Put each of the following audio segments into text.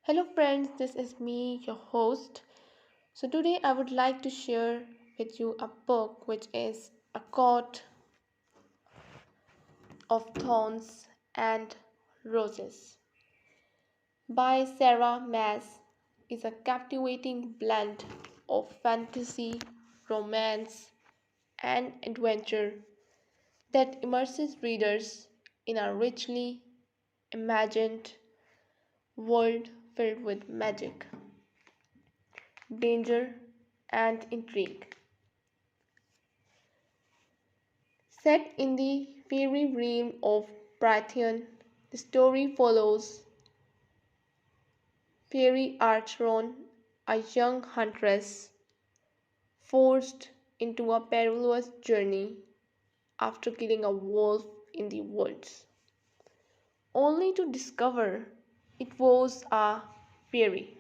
Hello, friends, this is me, your host. So, today I would like to share with you a book which is A Court of Thorns and Roses by Sarah Maas. Is a captivating blend of fantasy, romance, and adventure that immerses readers in a richly imagined world filled with magic, danger, and intrigue. Set in the fairy realm of Brythian, the story follows Fairy Archeron, a young huntress forced into a perilous journey after killing a wolf in the woods, only to discover it was a fairy.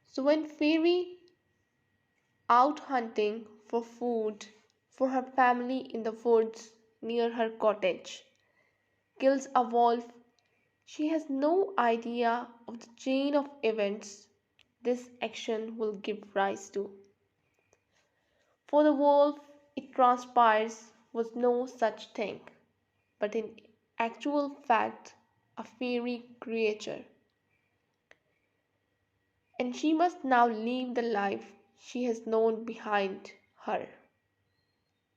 So when Fairy, out hunting for food for her family in the woods near her cottage, kills a wolf, she has no idea of the chain of events this action will give rise to. For the wolf, it transpires, was no such thing, but in actual fact a fairy creature, and she must now leave the life she has known behind her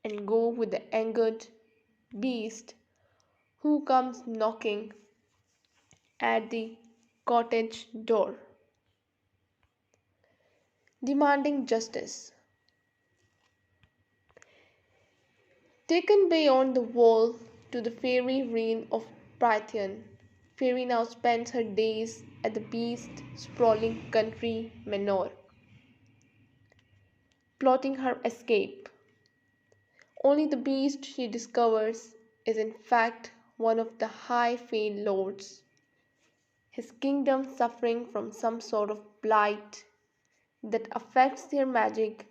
and go with the angered beast who comes knocking at the cottage door, demanding justice. Taken beyond the wall to the fairy realm of Prythian, Fairy now spends her days at the beast's sprawling country manor, plotting her escape. Only the beast she discovers is in fact one of the high Fae lords, his kingdom suffering from some sort of blight that affects their magic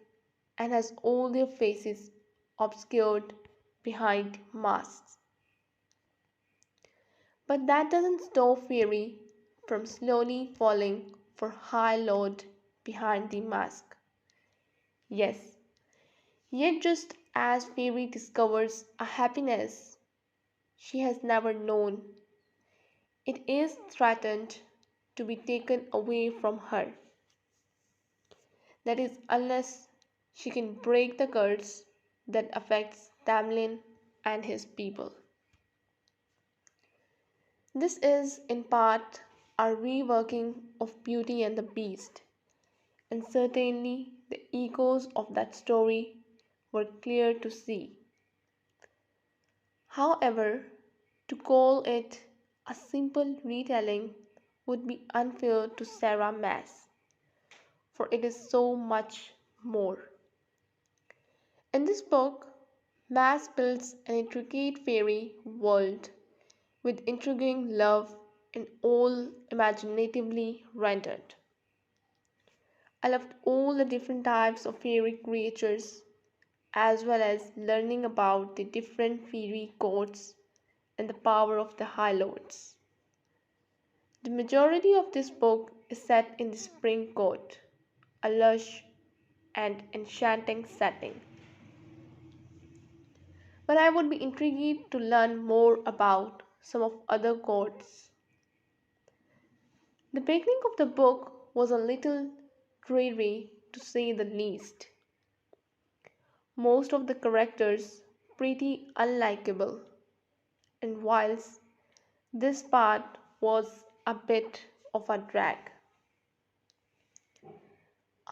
and has all their faces obscured behind masks. But that doesn't stop Fairy from slowly falling for High Lord behind the mask. Yes, yet just as Fairy discovers a happiness she has never known, it is threatened to be taken away from her. That is, unless she can break the curse that affects Tamlin and his people. This is, in part, a reworking of Beauty and the Beast, and certainly the echoes of that story were clear to see. However, to call it a simple retelling would be unfair to Sarah Maas, for it is so much more. In this book, Maas builds an intricate fairy world with intriguing love and all imaginatively rendered. I loved all the different types of fairy creatures as well as learning about the different fairy courts and the power of the High Lords. The majority of this book is set in the Spring Court, a lush and enchanting setting. But I would be intrigued to learn more about some of other courts. The beginning of the book was a little dreary to say the least. Most of the characters pretty unlikable, and whilst this part was a bit of a drag,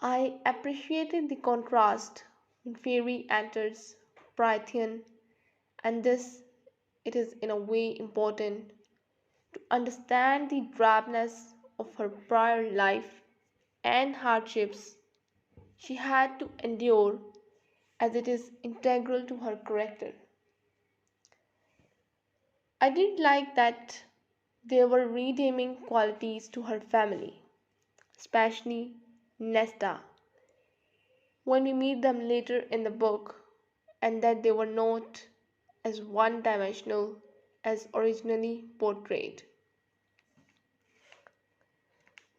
I appreciated the contrast when Fairy enters Prythian, and this it is in a way important to understand the drabness of her prior life and hardships she had to endure, as it is integral to her character. I did like that there were redeeming qualities to her family, especially Nesta, when we meet them later in the book, and that they were not as one dimensional as originally portrayed.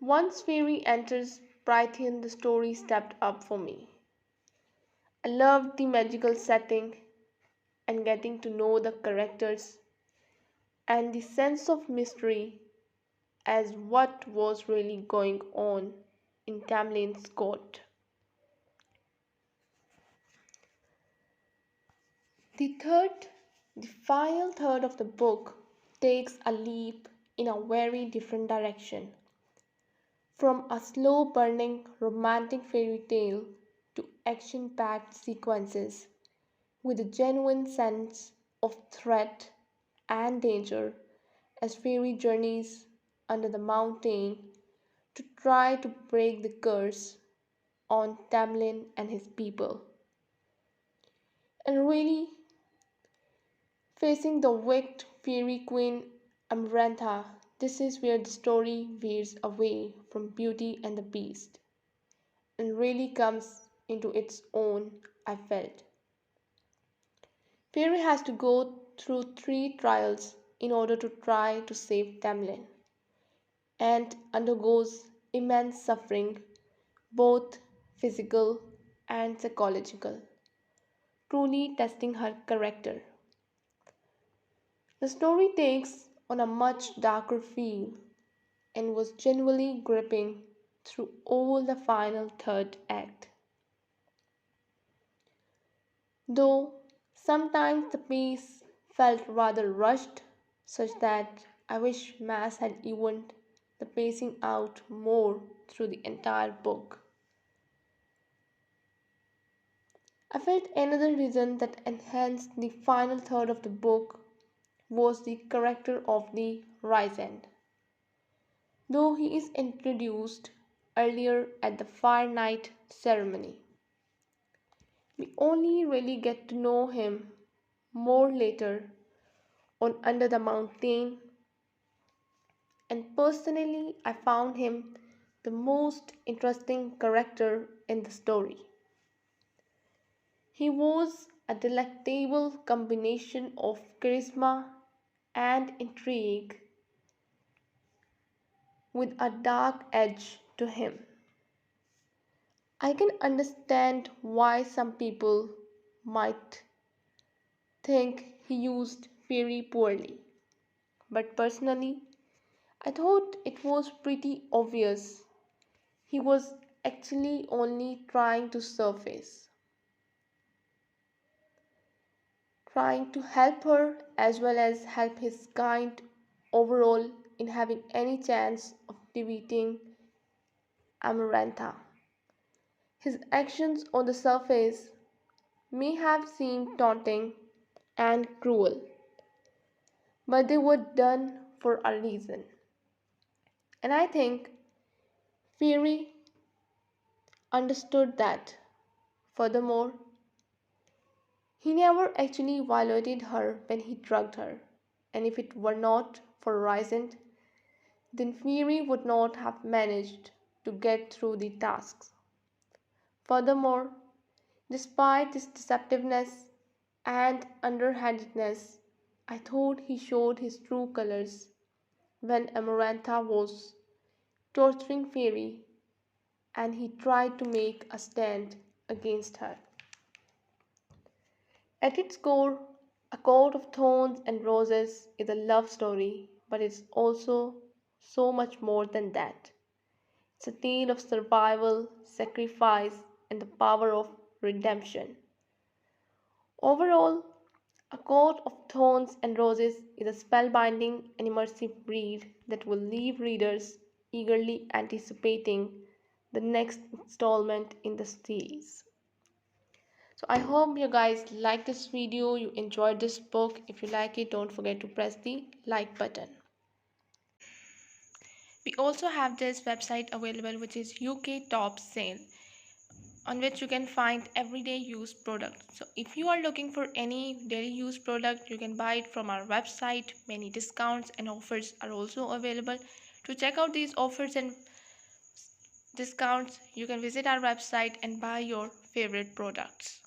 Once Fairy enters Brythian, the story stepped up for me. I loved the magical setting and getting to know the characters and the sense of mystery as what was really going on in Tamlin's court. The third, the final third of the book takes a leap in a very different direction. From a slow burning romantic fairy tale to action packed sequences with a genuine sense of threat and danger as Fairy journeys under the mountain to try to break the curse on Tamlin and his people. And really, facing the wicked Fairy Queen Amarantha, this is where the story veers away from Beauty and the Beast and really comes into its own, I felt. Fairy has to go through three trials in order to try to save Tamlin and undergoes immense suffering, both physical and psychological, truly testing her character. The story takes on a much darker feel and was genuinely gripping through all the final third act. Though sometimes the pace felt rather rushed, such that I wish Maas had evened the pacing out more through the entire book. I felt another reason that enhanced the final third of the book was the character of the Rysand. Though he is introduced earlier at the Fire Night ceremony, we only really get to know him more later on Under the Mountain, and personally, I found him the most interesting character in the story. He was a delectable combination of charisma and intrigue with a dark edge to him. I can understand why some people might think he used Fairy poorly, but personally, I thought it was pretty obvious he was actually only trying to surface, trying to help her as well as help his kind overall in having any chance of defeating Amarantha. His actions on the surface may have seemed taunting and cruel, but they were done for a reason. And I think Fury understood that. Furthermore, he never actually violated her when he drugged her, and if it were not for Rysand, then Fury would not have managed to get through the tasks. Furthermore, despite his deceptiveness and underhandedness, I thought he showed his true colors when Amarantha was torturing Fairy and he tried to make a stand against her. At its core, A Court of Thorns and Roses is a love story, but it's also so much more than that. It's a tale of survival, sacrifice, and the power of redemption. Overall, A Court of Thorns and Roses is a spellbinding and immersive read that will leave readers eagerly anticipating the next installment in the series. So I hope you guys like this video, you enjoyed this book. If you like it, don't forget to press the like button. We also have this website available, which is UK Top Sale, on which you can find everyday use products. So if you are looking for any daily use product, you can buy it from our website. Many discounts and offers are also available. To check out these offers and discounts, you can visit our website and buy your favorite products.